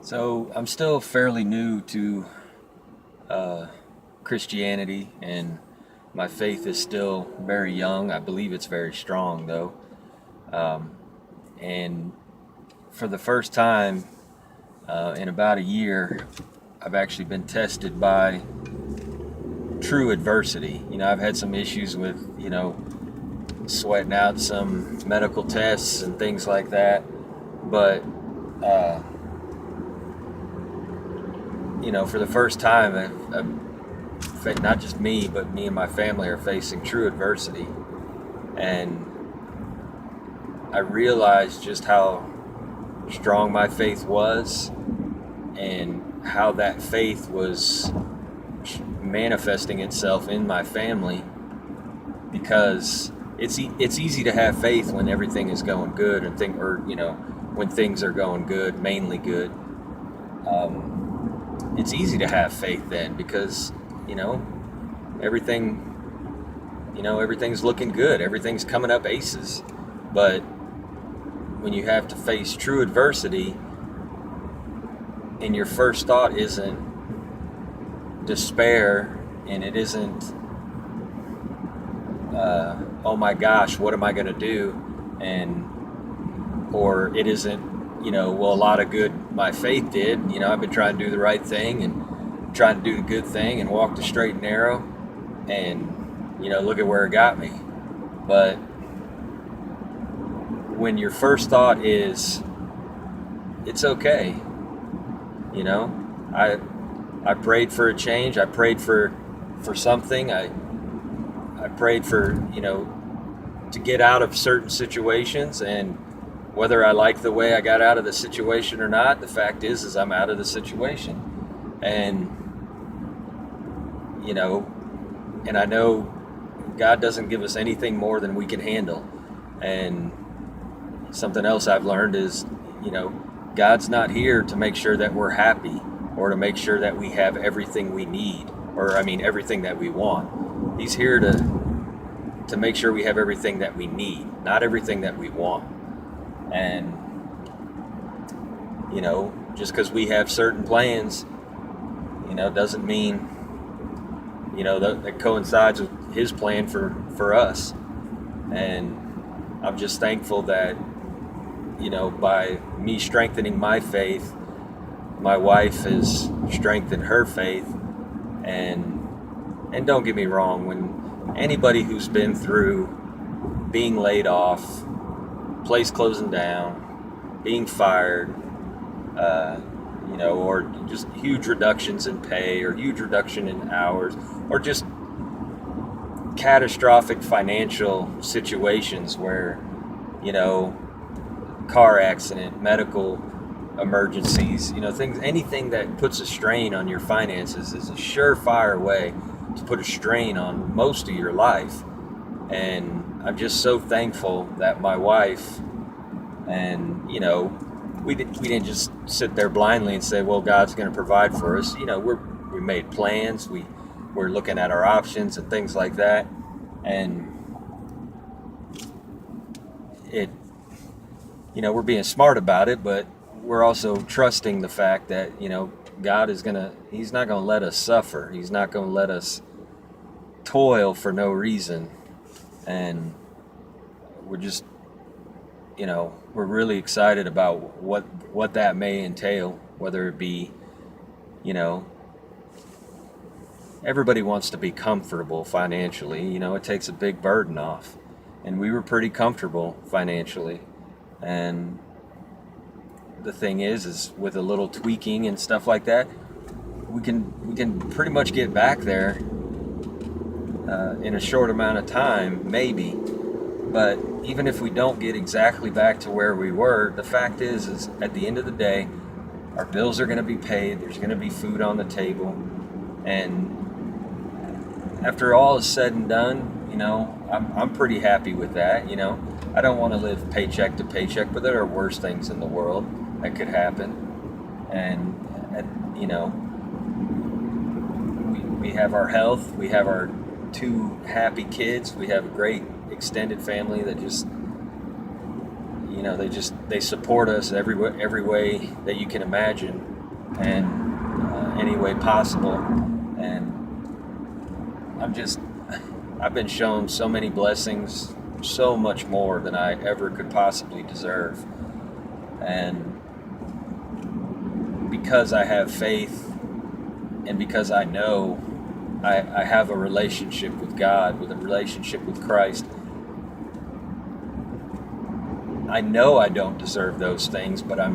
So I'm still fairly new to uh, Christianity, and my faith is still very young. I believe it's very strong, though. Um, and for the first time in about a year, I've actually been tested by true adversity. I've had some issues with, sweating out some medical tests and things like that. But uh, for the first time, not just me, but me and my family are facing true adversity. And I realized just how strong my faith was and how that faith was manifesting itself in my family, because it's easy to have faith when everything is going good when things are going good, mainly good. It's easy to have faith then because everything everything's looking good, everything's coming up aces. But when you have to face true adversity and your first thought isn't despair, and it isn't oh my gosh, what am I going to do, or it isn't well, a lot of good my faith did. I've been trying to do the right thing and trying to do the good thing and walk the straight and narrow, and look at where it got me. But when your first thought is it's okay, I prayed for a change, I prayed for something, I prayed for to get out of certain situations, and whether I like the way I got out of the situation or not, the fact is I'm out of the situation. And and I know God doesn't give us anything more than we can handle. And something else I've learned is, God's not here to make sure that we're happy or to make sure that we have everything we need, or everything that we want. He's here to make sure we have everything that we need, not everything that we want. And just because we have certain plans, doesn't mean that coincides with his plan for us. And I'm just thankful that by me strengthening my faith, my wife has strengthened her faith. And don't get me wrong, when anybody who's been through being laid off, place closing down, being fired, or just huge reductions in pay, or huge reduction in hours, or just catastrophic financial situations where, car accident, medical emergencies, anything that puts a strain on your finances is a surefire way to put a strain on most of your life. And I'm just so thankful that my wife, and we didn't just sit there blindly and say, well, God's going to provide for us. We made plans, we're looking at our options and things like that. And we're being smart about it, but we're also trusting the fact that God he's not going to let us suffer. He's not going to let us toil for no reason. And we're just we're really excited about what that may entail, whether it be everybody wants to be comfortable financially. It takes a big burden off, and we were pretty comfortable financially. And the thing is with a little tweaking and stuff like that, we can pretty much get back there in a short amount of time, maybe. But even if we don't get exactly back to where we were, the fact is at the end of the day, our bills are going to be paid. There's going to be food on the table. And after all is said and done, I'm pretty happy with that. I don't want to live paycheck to paycheck, but there are worse things in the world that could happen. And we have our health, we have our 2 happy kids, we have a great extended family that just they support us every way that you can imagine. and any way possible. And I've been shown so many blessings, so much more than I ever could possibly deserve. And because I have faith, and because I know I have a relationship with God, with a relationship with Christ, I know I don't deserve those things, but I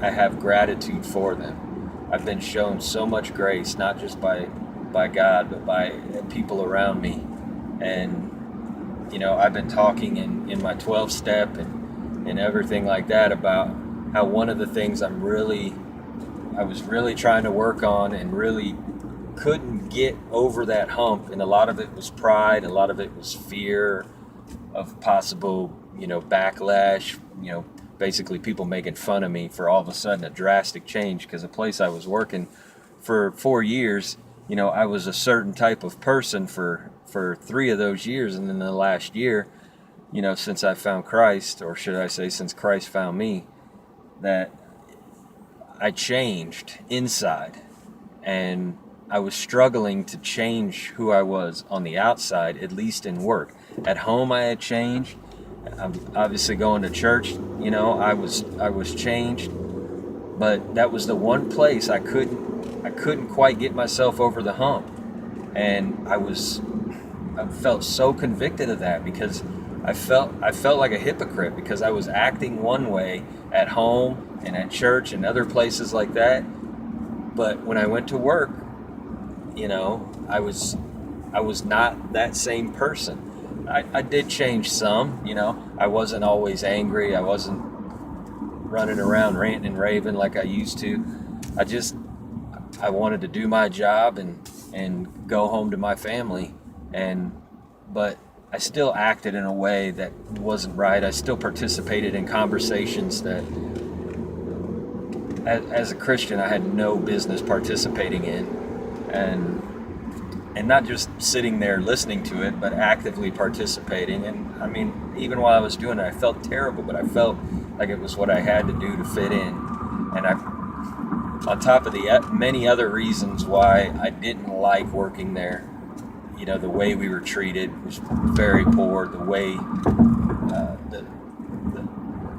have gratitude for them. I've been shown so much grace, not just by God, but by people around me. And I've been talking in my 12 step and everything like that about how one of the things I was really trying to work on and really couldn't get over that hump, and a lot of it was pride, a lot of it was fear of possible backlash, basically people making fun of me for all of a sudden a drastic change, because the place I was working for 4 years, I was a certain type of person for 3 of those years, and then the last year, since I found Christ, or should I say since Christ found me, that I changed inside, and I was struggling to change who I was on the outside, at least in work. At home I had changed. I'm obviously going to church, I was changed, but that was the one place I couldn't quite get myself over the hump. And I felt so convicted of that, because I felt like a hypocrite, because I was acting one way at home and at church and other places like that. But when I went to work, I was not that same person. I did change some, I wasn't always angry. I wasn't running around ranting and raving like I used to. I wanted to do my job and go home to my family. But I still acted in a way that wasn't right. I still participated in conversations that, as a Christian, I had no business participating in. And not just sitting there listening to it, but actively participating. And I mean, even while I was doing it, I felt terrible, but I felt like it was what I had to do to fit in. And on top of the many other reasons why I didn't like working there, the way we were treated was very poor. The way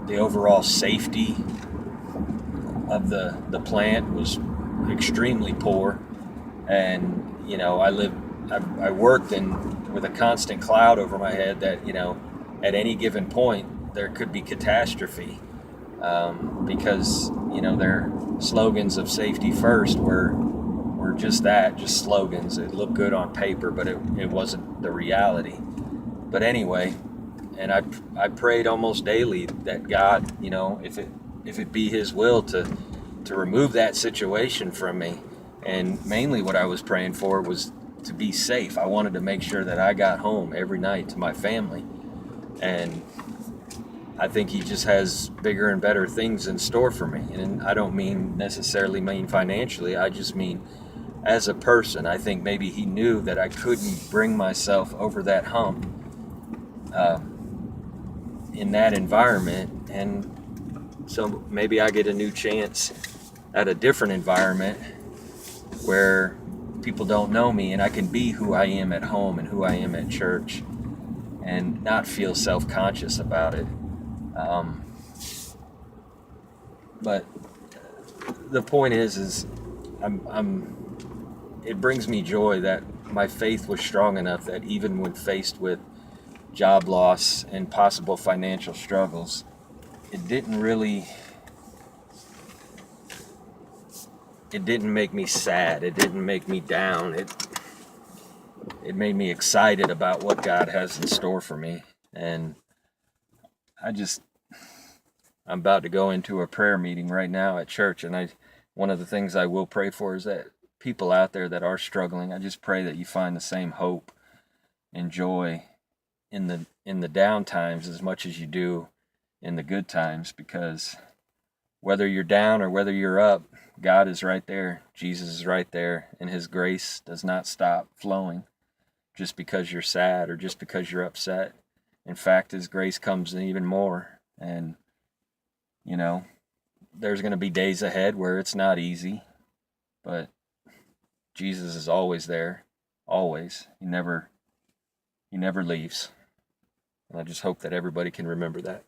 the overall safety of the plant was extremely poor. And I worked with a constant cloud over my head that at any given point there could be catastrophe, because their slogans of safety first were just that, just slogans. It looked good on paper, but it wasn't the reality. But anyway, and I prayed almost daily that God, if it be His will to remove that situation from me. And mainly what I was praying for was to be safe. I wanted to make sure that I got home every night to my family. And I think He just has bigger and better things in store for me. And I don't necessarily mean financially. I just mean as a person. I think maybe He knew that I couldn't bring myself over that hump in that environment. And so maybe I get a new chance at a different environment where people don't know me, and I can be who I am at home and who I am at church, and not feel self-conscious about it. But the point is it brings me joy that my faith was strong enough that even when faced with job loss and possible financial struggles, it didn't make me sad. It didn't make me down. It made me excited about what God has in store for me. And I'm about to go into a prayer meeting right now at church, and one of the things I will pray for is that people out there that are struggling, I just pray that you find the same hope and joy in the down times as much as you do in the good times, because whether you're down or whether you're up, God is right there. Jesus is right there, and His grace does not stop flowing just because you're sad or just because you're upset. In fact, His grace comes in even more. And there's going to be days ahead where it's not easy, but Jesus is always there, always. He never leaves. And I just hope that everybody can remember that.